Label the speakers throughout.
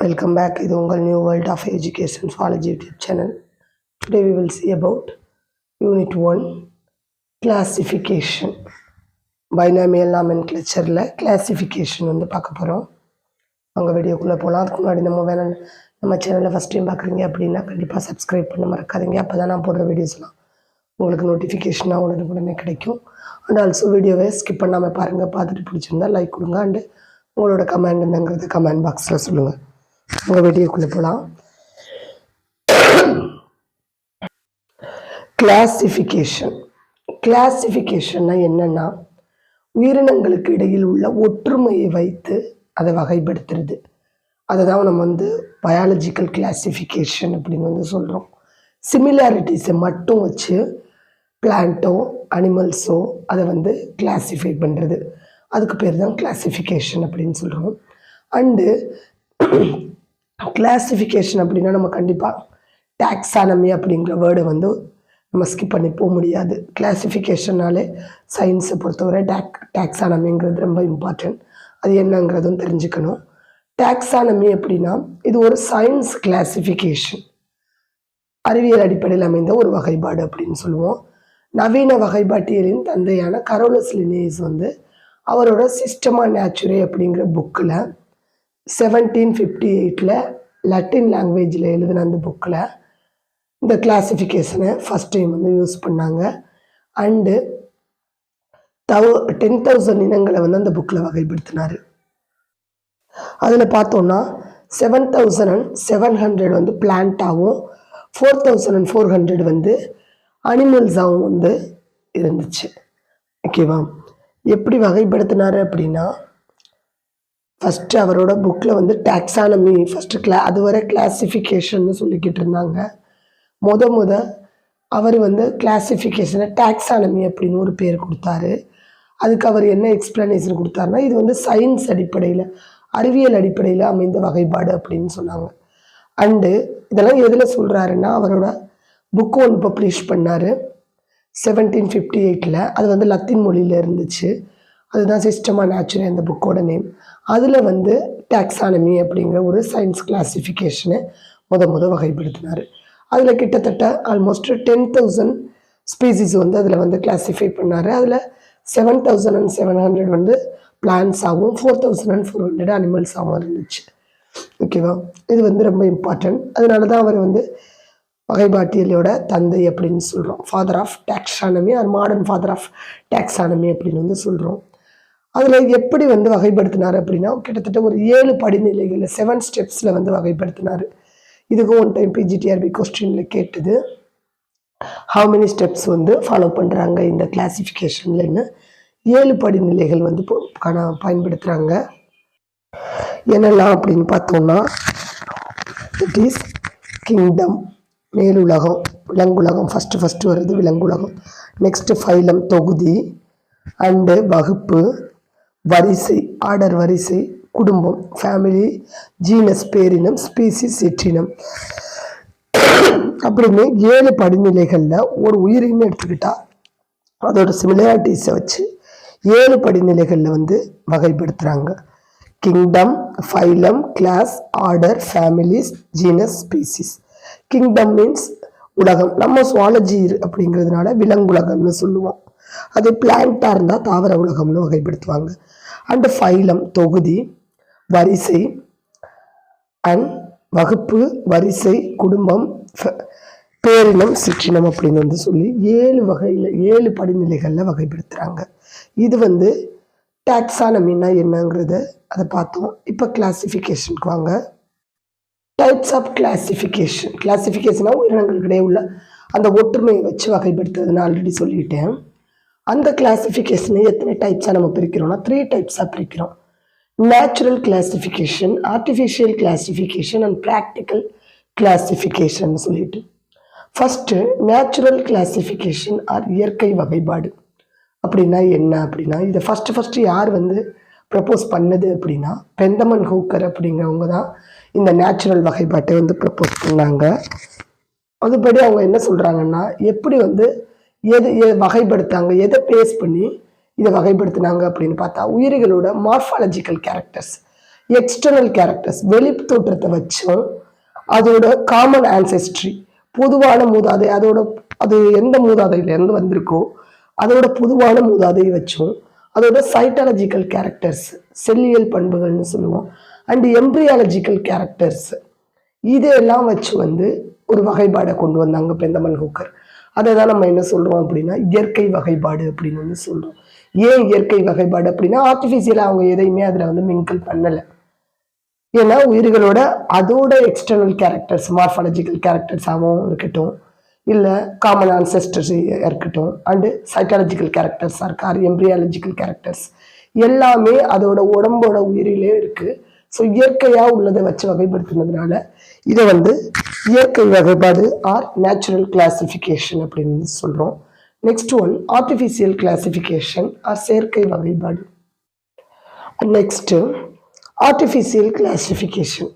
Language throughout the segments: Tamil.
Speaker 1: Welcome back to the new world of education Zoology YouTube channel. Today we will see about Unit 1 Classification. Binomial nomenclature classification வந்து பார்க்க போறோம். உங்க வீடியோக்குள்ள போலாம். அதுக்கு முன்னாடி நம்ம சேனலை ஃபர்ஸ்ட் டைம் பார்க்குறீங்க அப்படின்னா கண்டிப்பாக சப்ஸ்கிரைப் பண்ண மறக்காதீங்க. அப்போ தான் நான் போடுற வீடியோஸ்லாம் உங்களுக்கு நோட்டிஃபிகேஷனாக உடனே கிடைக்கும். அண்ட் ஆல்சோ வீடியோவை ஸ்கிப் பண்ணாமல் பாருங்கள். பார்த்துட்டு பிடிச்சிருந்தா லைக் கொடுங்க. அண்டு உங்களோட கமெண்ட் என்னங்கிறது கமெண்ட் பாக்ஸில் சொல்லுங்கள். உங்கள் வீடியோக்குள்ளே போகலாம். கிளாசிஃபிகேஷன்னா என்னன்னா உயிரினங்களுக்கு இடையில் உள்ள ஒற்றுமையை வைத்து அதை வகைப்படுத்துறது. அதை தான் நம்ம பயாலஜிக்கல் கிளாசிஃபிகேஷன் அப்படின்னு சொல்கிறோம். சிமிலாரிட்டிஸை மட்டும் வச்சு பிளான்ட்டோ அனிமல்ஸோ அதை கிளாஸிஃபை பண்ணுறது, அதுக்கு பேர் தான் கிளாசிஃபிகேஷன் அப்படின்னு சொல்கிறோம். அண்டு கிளாசிஃபிகேஷன் அப்படின்னா நம்ம கண்டிப்பாக டாக்ஸானமி அப்படிங்கிற வேர்டை நம்ம ஸ்கிப் பண்ணி போக முடியாது. கிளாசிஃபிகேஷனாலே சயின்ஸை பொறுத்தவரை டாக்ஸானமிங்கிறது ரொம்ப இம்பார்ட்டன்ட். அது என்னங்கிறதும் தெரிஞ்சுக்கணும். டாக்ஸானமி அப்படின்னா இது ஒரு சயின்ஸ் கிளாசிஃபிகேஷன், அறிவியல் அடிப்படையில் அமைந்த ஒரு வகைப்பாடு அப்படின்னு சொல்லுவோம். நவீன வகைப்பாட்டியலின் தந்தையான கரோலஸ் லினேயஸ் அவரோட சிஸ்டமா நேச்சுரே அப்படிங்கிற புக்கில் 1758 லட்டின் லாங்குவேஜில் எழுதின அந்த புக்கில் இந்த கிளாசிஃபிகேஷனை ஃபஸ்ட் டைம் யூஸ் பண்ணாங்க. அண்டு 10,000 இனங்களை அந்த புக்கில் வகைப்படுத்தினார். அதில் பார்த்தோன்னா 7,700 பிளான்ட்டாகவும் 4,400 அனிமல்ஸாகவும் இருந்துச்சு. ஓகேவா? எப்படி வகைப்படுத்தினார் அப்படின்னா ஃபஸ்ட்டு அவரோட புக்கில் டாக்ஸானமி ஃபஸ்ட்டு அதுவரை கிளாசிஃபிகேஷன்னு சொல்லிக்கிட்டு இருந்தாங்க. அவர் கிளாசிஃபிகேஷனை டாக்ஸானமி அப்படின்னு ஒரு பேர் கொடுத்தாரு. அதுக்கு அவர் என்ன எக்ஸ்பிளனேஷன் கொடுத்தாருன்னா இது சயின்ஸ் அடிப்படையில் அறிவியல் அடிப்படையில் அமைந்த வகைப்பாடு அப்படின்னு சொன்னாங்க. அண்டு இதெல்லாம் எதில் சொல்கிறாருன்னா அவரோட புக்கு ஒன்று பப்ளிஷ் பண்ணார் 1758. அது லத்தீன் மொழியில் இருந்துச்சு. அதுதான் சிஸ்டமா நேச்சுரே அந்த புக்கோட நேம். அதில் டாக்ஸானமி அப்படிங்கிற ஒரு சயின்ஸ் கிளாசிஃபிகேஷனை வகைப்படுத்தினார். அதில் கிட்டத்தட்ட ஆல்மோஸ்ட் 10,000 ஸ்பீசிஸ் அதில் கிளாஸிஃபை பண்ணார். அதில் 7,700 பிளான்ஸாகவும் 4,400 அனிமல்ஸாகவும் இருந்துச்சு. ஓகேவா? இது ரொம்ப இம்பார்ட்டன்ட். அதனால தான் அவர் வகைப்பாட்டியலோட தந்தை அப்படின்னு சொல்கிறோம். Father of taxonomy or modern father of taxonomy அப்படின்னு சொல்கிறோம். அதில் எப்படி வகைப்படுத்தினார் அப்படின்னா கிட்டத்தட்ட ஒரு 7 படிநிலைகளில் 7 ஸ்டெப்ஸில் வகைப்படுத்தினார். இதுக்கும் ஒன் டைம் பிஜிடிஆர்பி கொஸ்டினில் கேட்டது ஹவு மெனி ஸ்டெப்ஸ் ஃபாலோ பண்ணுறாங்க இந்த கிளாசிஃபிகேஷன்லன்னு. 7 படிநிலைகள் பயன்படுத்துகிறாங்க. என்னெல்லாம் அப்படின்னு பார்த்தோம்னா இட் இஸ் கிங்டம், மேலுலகம், விலங்குலகம், ஃபஸ்ட்டு வருது விலங்குலகம். நெக்ஸ்ட்டு ஃபைலம், தொகுதி. அண்டு வகுப்பு, வரிசை, ஆர்டர் வரிசை, குடும்பம், ஃபேமிலி, ஜீனஸ் பேரினம், ஸ்பீசிஸ் சிற்றினம் அப்படின்னு 7 படிநிலைகளில் ஒரு உயிரினம் எடுத்துக்கிட்டால் அதோட சிமிலாரிட்டிஸை வச்சு 7 படிநிலைகளில் வகைப்படுத்துகிறாங்க. Kingdom, phylum, class, order, families, genus, species. Kingdom means உலகம். நம்ம சுவாலஜி அப்படிங்கிறதுனால விலங்குலகம்னு சொல்லுவோம். அது பிளான்ட்டாக இருந்தால் தாவர உலகம்னு வகைப்படுத்துவாங்க. அண்ட் ஃபைலம் தொகுதி, வரிசை அண்ட் வகுப்பு, வரிசை, குடும்பம், பேரினம், சிற்றினம் அப்படின்னு சொல்லி 7 வகையில் 7 படிநிலைகளில் வகைப்படுத்துகிறாங்க. இது டாக்ஸானமின்னா என்னங்கிறத அதை பார்த்தோம். இப்போ கிளாசிஃபிகேஷனுக்கு வாங்க. Types of classification. கிளாசிஃபிகேஷனாக உயிரினங்களுக்கிடையே உள்ள அந்த ஒற்றுமையை வச்சு வகைப்படுத்துறது நான் ஆல்ரெடி சொல்லிட்டேன். அந்த கிளாசிஃபிகேஷனை எத்தனை டைப்ஸாக நம்ம பிரிக்கிறோம்னா 3 டைப்ஸாக பிரிக்கிறோம். Natural classification, artificial classification and practical classification சொல்லிட்டு. ஃபஸ்ட்டு நேச்சுரல் கிளாசிஃபிகேஷன் ஆர் இயற்கை வகைப்பாடு அப்படின்னா என்ன அப்படின்னா இதை ஃபஸ்ட்டு யார் ப்ரப்போஸ் பண்ணது அப்படின்னா பெந்தமன் ஹூக்கர் அப்படிங்கிறவங்க தான் இந்த நேச்சுரல் வகைப்பாட்டை ப்ரப்போஸ் பண்ணாங்க. அதுபடி அவங்க என்ன சொல்கிறாங்கன்னா எப்படி எது வகைப்படுத்தாங்க, எதை பேஸ் பண்ணி இதை வகைப்படுத்தினாங்க அப்படின்னு பார்த்தா உயிரிகளோட மார்ஃபாலஜிக்கல் கேரக்டர்ஸ் எக்ஸ்டர்னல் கேரக்டர்ஸ் வெளி தோற்றத்தை வச்சும் அதோட காமன் ஆன்செஸ்ட்ரி பொதுவான மூதாதை அதோட அது எந்த மூதாதையிலேருந்து வந்திருக்கோ அதோட பொதுவான மூதாதையை வச்சும் அதோட சைட்டாலஜிக்கல் கேரக்டர்ஸ் செல்லியல் பண்புகள்னு சொல்லுவோம் அண்ட் எம்ப்ரியாலஜிக்கல் கேரக்டர்ஸ் இதெல்லாம் வச்சு வந்து ஒரு வகைப்பாடை கொண்டு வந்தாங்க பெந்தமன் ஹூக்கர். அதை தான் நம்ம என்ன சொல்கிறோம் அப்படின்னா இயற்கை வகைப்பாடு அப்படின்னு வந்து சொல்கிறோம். ஏன் இயற்கை வகைப்பாடு அப்படின்னா ஆர்டிஃபிஷியலாக அவங்க எதையுமே அதில் வந்து மிங்கிள் பண்ணலை. ஏன்னா உயிர்களோட அதோட எக்ஸ்டர்னல் கேரக்டர்ஸ் மார்ஃபாலஜிக்கல் கேரக்டர்ஸாகவும் இருக்கட்டும் இல்லை காமன் ஆன்செஸ்டர்ஸ் இருக்கட்டும் அண்டு சைக்காலஜிக்கல் கேரக்டர்ஸாக இருக்கா எம்ப்ரியாலஜிக்கல் கேரக்டர்ஸ் எல்லாமே அதோட உடம்போட உயிரிலே இருக்குது. ஸோ இயற்கையாக உள்ளதை வச்சு வகைப்படுத்தினதுனால இதை வந்து இயற்கை வகைப்பாடு ஆர் நேச்சுரல் கிளாசிஃபிகேஷன் அப்படின்னு சொல்கிறோம். Next one artificial classification or செயற்கை வகைப்பாடு. நெக்ஸ்ட்டு ஆர்டிஃபிஷியல் கிளாசிஃபிகேஷன்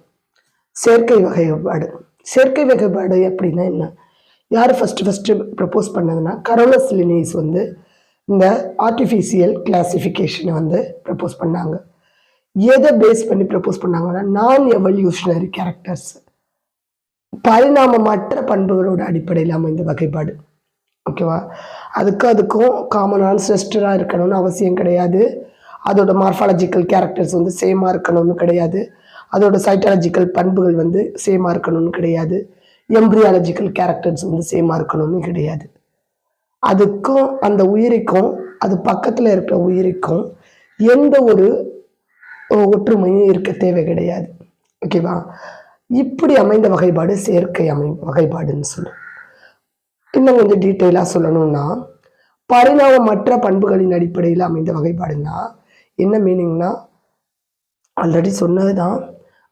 Speaker 1: செயற்கை வகைப்பாடு. செயற்கை வகைப்பாடு அப்படின்னா என்ன? யார் ஃபஸ்ட்டு ப்ரப்போஸ் பண்ணதுன்னா கரோலஸ் லினேஸ் வந்து இந்த ஆர்டிஃபிஷியல் கிளாசிஃபிகேஷனை வந்து ப்ரப்போஸ் பண்ணாங்க. எதை பேஸ் பண்ணி ப்ரப்போஸ் பண்ணாங்கன்னா நான் எவல்யூஷனரி கேரக்டர்ஸ் பரிணாமமற்ற பண்புகளோட அடிப்படையில் அமைந்த வகைப்பாடு. ஓகேவா? அதுக்கும் காமன் ஆன்செஸ்டராக இருக்கணும்னு அவசியம் கிடையாது. அதோட மார்ஃபாலஜிக்கல் கேரக்டர்ஸ் வந்து சேமாக இருக்கணும்னு கிடையாது. அதோட சைட்டாலஜிக்கல் பண்புகள் வந்து சேமாக இருக்கணும்னு கிடையாது. எம்ப்ரியாலஜிக்கல் கேரக்டர்ஸ் வந்து சேமாக இருக்கணும்னு கிடையாது. அதுக்கும் அந்த உயிரிக்கும் அது பக்கத்தில் இருக்கிற உயிரிக்கும் எந்த ஒரு ஒற்றுமையும் இருக்க தேவை கிடையாது. ஓகேவா? இப்படி அமைந்த வகைப்பாடு செயற்கை வகைப்பாடுன்னு சொல்லும். இன்னும் கொஞ்சம் டீட்டெயிலாக சொல்லணும்னா பரிணாமமற்ற பண்புகளின் அடிப்படையில் அமைந்த வகைப்பாடுன்னா என்ன மீனிங்னா ஆல்ரெடி சொன்னது தான்.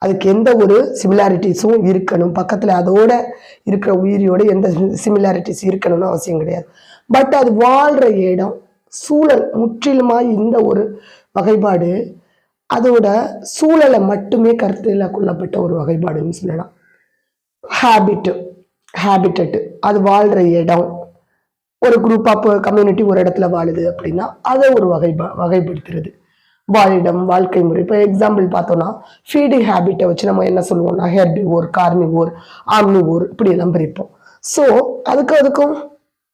Speaker 1: அதுக்கு எந்த ஒரு சிமிலாரிட்டிஸும் இருக்கணும், பக்கத்தில் அதோட இருக்கிற உயிரியோட எந்த சிமிலாரிட்டிஸ் இருக்கணும்னு அவசியம் கிடையாது. பட் அது வாழ்கிற இடம் சூழல் முற்றிலுமாக இந்த ஒரு வகைப்பாடு அதோட சூழலை மட்டுமே கருத்தில் கொள்ளப்பட்ட ஒரு வகைப்பாடுன்னு சொல்லலாம். ஹேபிட்டட் அது வாழ்கிற இடம் ஒரு குரூப் ஆஃப் கம்யூனிட்டி ஒரு இடத்துல வாழுது அப்படின்னா அதை ஒரு வகைப்படுத்துறது வாழிடம் வாழ்க்கை முறை. இப்போ எக்ஸாம்பிள் பார்த்தோம்னா ஃபீடிங் ஹேபிட்டை வச்சு நம்ம என்ன சொல்லுவோம்னா ஹெர்பிவோர், கார்னிவோர், ஆம்னிவோர் இப்படி எல்லாம் பிரிப்போம். ஸோ அதுக்கும்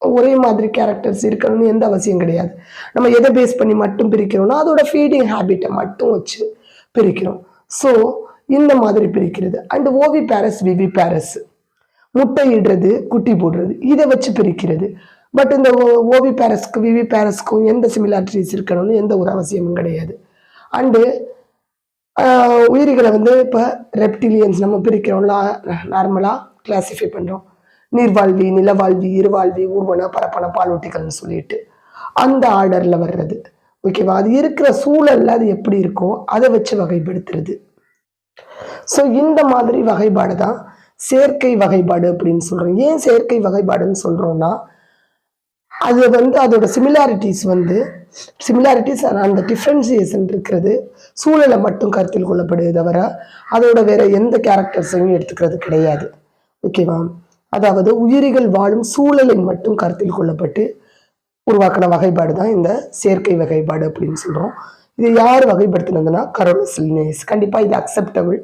Speaker 1: ஒரே மாதிரி கேரக்டர்ஸ் இருக்கணும்னு எந்த அவசியம் கிடையாது. நம்ம எதை பேஸ் பண்ணி மட்டும் பிரிக்கிறோம்னா அதோட ஃபீடிங் ஹேபிட்டை மட்டும் வச்சு பிரிக்கிறோம். ஸோ இந்த மாதிரி பிரிக்கிறது. அண்ட் ஓவி பேரஸ் விவி பேரஸ் முட்டை இடுறது குட்டி போடுறது இதை வச்சு பிரிக்கிறது. பட் இந்த ஓவி பேரஸ்க்கும் விவி பேரஸ்க்கும் எந்த சிமிலாரிட்டிஸ் இருக்கணும்னு எந்த ஒரு அவசியமும் கிடையாது. அண்டு உயிரிகளை வந்து இப்போ ரெப்டிலியன்ஸ் நம்ம பிரிக்கிறோம்ல நார்மலாக கிளாசிஃபை பண்ணுறோம். நீர்வாழ்வி, நிலவாழ்வி, இருவாழ்வி, ஊர்வன, பரப்பன, பாலூட்டிகள்னு சொல்லிட்டு அந்த ஆர்டரில் வர்றது. ஓகேவா? அது இருக்கிற சூழலில் அது எப்படி இருக்கோ அதை வச்சு வகைப்படுத்துறது. ஸோ இந்த மாதிரி வகைப்பாடு தான் செயற்கை வகைப்பாடு அப்படின்னு சொல்கிறோம். ஏன் செயற்கை வகைப்பாடுன்னு சொல்கிறோம்னா அது வந்து அதோட சிமிலாரிட்டிஸ் அந்த டிஃப்ரென்சியேஷன் இருக்கிறது சூழலை மட்டும் கருத்தில் கொள்ளப்படுது தவிர அதோட வேற எந்த கேரக்டர்ஸையும் எடுத்துக்கிறது கிடையாது. ஓகேவா? அதாவது உயிரிகள் வாழும் சூழலை மட்டும் கருத்தில் கொள்ளப்பட்டு உருவாக்கின வகைப்பாடு தான் இந்த செயற்கை வகைப்பாடு அப்படின்னு சொல்கிறோம். இதை யார் வகைப்படுத்தினதுன்னா கரோலஸ் லினேஸ். கண்டிப்பாக இது அக்செப்டபிள்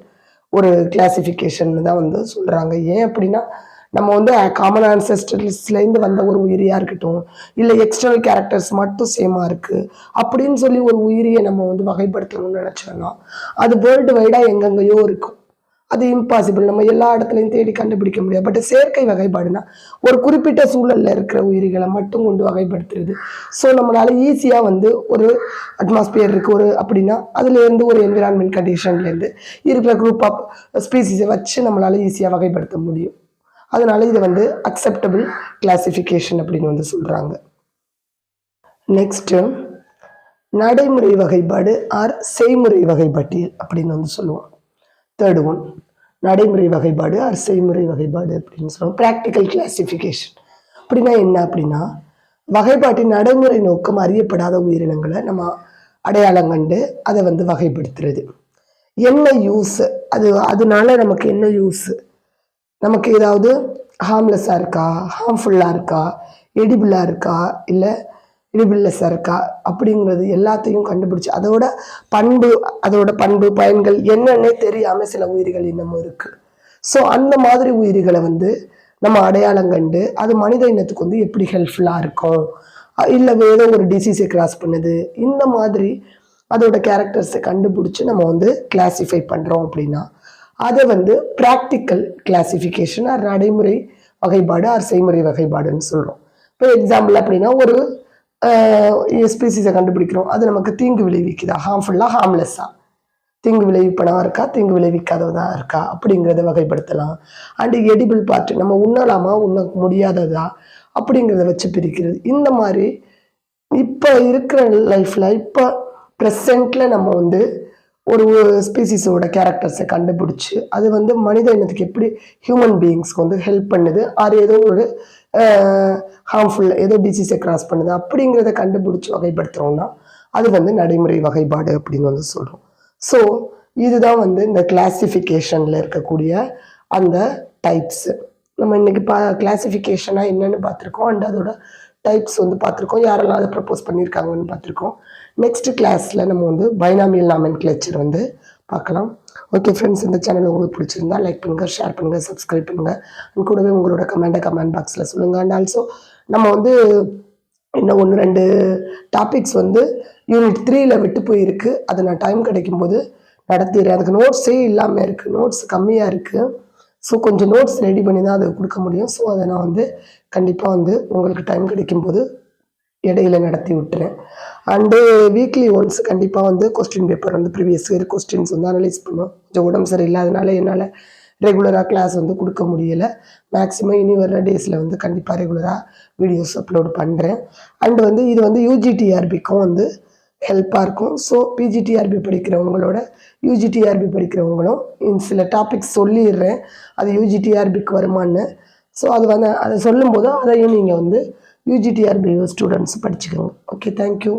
Speaker 1: ஒரு கிளாசிஃபிகேஷன் தான் வந்து சொல்கிறாங்க. ஏன் அப்படின்னா நம்ம வந்து காமன் ஆன்செஸ்டர்ஸ்லேருந்து வந்த ஒரு உயிரியாக இருக்கட்டும் இல்லை எக்ஸ்டர்னல் கேரக்டர்ஸ் மட்டும் சேமாக இருக்குது அப்படின்னு சொல்லி ஒரு உயிரியை நம்ம வந்து வகைப்படுத்தணும்னு நினச்சோன்னா அது வேர்ல்டு வைடாக எங்கெங்கேயோ இருக்கும். அது இம்பாசிபிள், நம்ம எல்லா இடத்துலையும் தேடி கண்டுபிடிக்க முடியாது. பட் செயற்கை வகைப்பாடுனா ஒரு குறிப்பிட்ட சூழலில் இருக்கிற உயிரிகளை மட்டும் கொண்டு வகைப்படுத்துறது. ஸோ நம்மளால ஈஸியாக வந்து ஒரு அட்மாஸ்பியர் இருக்குது ஒரு அப்படின்னா அதுலேருந்து ஒரு என்விரான்மெண்ட் கண்டிஷன்லேருந்து இருக்கிற குரூப் ஆஃப் ஸ்பீசிஸை வச்சு நம்மளால ஈஸியாக வகைப்படுத்த முடியும். அதனால இது வந்து அக்செப்டபிள் கிளாசிஃபிகேஷன் அப்படின்னு வந்து சொல்கிறாங்க. நெக்ஸ்ட்டு நடைமுறை வகைப்பாடு ஆர் செய்முறை வகைப்பாட்டியல் அப்படின்னு வந்து சொல்லுவோம். தேர்ட் ஒன் நடைமுறை வகைப்பாடு ஆர் செய்முறை வகைப்பாடு அப்படின்னு சொல்லுவோம். ப்ராக்டிக்கல் கிளாசிஃபிகேஷன் அப்படின்னா என்ன அப்படின்னா வகைப்பாட்டின் நடைமுறை நோக்கம் அறியப்படாத உயிரினங்களை நம்ம அடையாளம் கண்டு அதை வந்து வகைப்படுத்துறது. என்ன யூஸ், அதனால நமக்கு என்ன யூஸ், நமக்கு ஏதாவது ஹார்ம்லெஸ்ஸாக இருக்கா, ஹார்ம்ஃபுல்லாக இருக்கா, எடிபிளாக இருக்கா, இல்லை இடிபில்லஸாக இருக்கா அப்படிங்கிறது எல்லாத்தையும் கண்டுபிடிச்சி அதோட பண்பு பயன்கள் என்னன்னே தெரியாமல் சில உயிர்கள் இன்னமும் இருக்குது. ஸோ அந்த மாதிரி உயிரிகளை வந்து நம்ம அடையாளம் கண்டு அது மனித இனத்துக்கு வந்து எப்படி ஹெல்ப்ஃபுல்லாக இருக்கும், இல்லை ஏதோ ஒரு டிசீஸை கிராஸ் பண்ணுது, இந்த மாதிரி அதோட கேரக்டர்ஸை கண்டுபிடிச்சி நம்ம வந்து கிளாஸிஃபை பண்ணுறோம் அப்படின்னா அதை வந்து ப்ராக்டிக்கல் கிளாசிஃபிகேஷன் நடைமுறை வகைப்பாடு செய்முறை வகைப்பாடுன்னு சொல்கிறோம். இப்போ எக்ஸாம்பிள் அப்படின்னா ஒரு ஸ்பீசிஸை கண்டுபிடிக்கிறோம், அது நமக்கு தீங்கு விளைவிக்குதா, ஹார்ம்ஃபுல்லாக ஹார்ம்லெஸ்ஸாக, தீங்கு விளைவிப்பனவா இருக்கா தீங்கு விளைவிக்காததாக இருக்கா அப்படிங்கிறத வகைப்படுத்தலாம். அண்டு எடிபிள் பார்ட் நம்ம உண்ணலாமா உண்ண முடியாததா அப்படிங்கிறத வச்சு பிரிக்கிறது. இந்த மாதிரி இப்போ இருக்கிற லைஃப்பில் இப்போ ப்ரெசண்ட்டில் நம்ம வந்து ஒரு ஸ்பீசிஸோட கேரக்டர்ஸை கண்டுபிடிச்சி அது வந்து மனித இனத்துக்கு எப்படி ஹியூமன் பீயிங்ஸ்க்கு வந்து ஹெல்ப் பண்ணுது, அது ஏதோ ஒரு ஹார்ம்ஃபுல் ஏதோ டிசீஸை கிராஸ் பண்ணுது அப்படிங்கிறத கண்டுபிடிச்சி வகைப்படுத்துகிறோம்னா அது வந்து நடைமுறை வகைப்பாடு அப்படின்னு வந்து சொல்கிறோம். ஸோ இதுதான் வந்து இந்த கிளாசிஃபிகேஷனில் இருக்கக்கூடிய அந்த டைப்ஸு. நம்ம இன்னைக்கு கிளாசிஃபிகேஷனாக என்னென்னு பார்த்துருக்கோம், அண்ட் அதோட டைப்ஸ் வந்து பார்த்துருக்கோம், யாரெல்லாம் அதை ப்ரப்போஸ் பண்ணியிருக்காங்கன்னு பார்த்துருக்கோம். நெக்ஸ்ட் கிளாஸில் நம்ம வந்து பைனாமியல் நாமென்கிளேச்சர் வந்து பார்க்கலாம். ஓகே ஃப்ரெண்ட்ஸ், இந்த சேனல் உங்களுக்கு பிடிச்சிருந்தா லைக் பண்ணுங்கள், ஷேர் பண்ணுங்கள், சப்ஸ்கிரைப் பண்ணுங்கள், அண்ட் கூடவே உங்களோட கமெண்ட் பாக்ஸில் சொல்லுங்கள். அண்ட் ஆல்சோ நம்ம வந்து இன்னும் 1-2 டாபிக்ஸ் வந்து யூனிட் 3ல் விட்டு போயிருக்கு, அதை நான் டைம் கிடைக்கும்போது நடத்திடுறேன். அதுக்கு நோட்ஸே இல்லாமல் இருக்குது, நோட்ஸ் கம்மியாக இருக்குது. ஸோ கொஞ்சம் நோட்ஸ் ரெடி பண்ணி தான் அதை கொடுக்க முடியும். ஸோ அதை நான் வந்து கண்டிப்பாக வந்து உங்களுக்கு டைம் கிடைக்கும்போது இடையில நடத்தி விட்டுறேன். அண்டு வீக்லி ஒன்ஸ் கண்டிப்பாக வந்து கொஸ்டின் பேப்பர் வந்து ப்ரீவியஸ் இயர் கொஸ்டின்ஸ் வந்து அனலைஸ் பண்ணுவோம். கொஞ்சம் உடம்பு சரியில்லாதனால என்னால் ரெகுலராக கிளாஸ் வந்து கொடுக்க முடியலை. மேக்ஸிமம் இனி வர்ற டேஸில் வந்து கண்டிப்பாக ரெகுலராக வீடியோஸ் அப்லோட் பண்ணுறேன். அண்டு வந்து இது வந்து UGTRBக்கும் வந்து ஹெல்ப்பாக இருக்கும். ஸோ PGTRB படிக்கிறவங்களோட UGTRB படிக்கிறவங்களும் சில டாபிக்ஸ் சொல்லிடுறேன், அது UGTRBக்கு வருமானு. ஸோ அது வந்து அதை சொல்லும்போது அதையும் நீங்கள் வந்து UGTRB ஸ்டூடெண்ட்ஸ் படிச்சுக்கோங்க. Okay, thank you.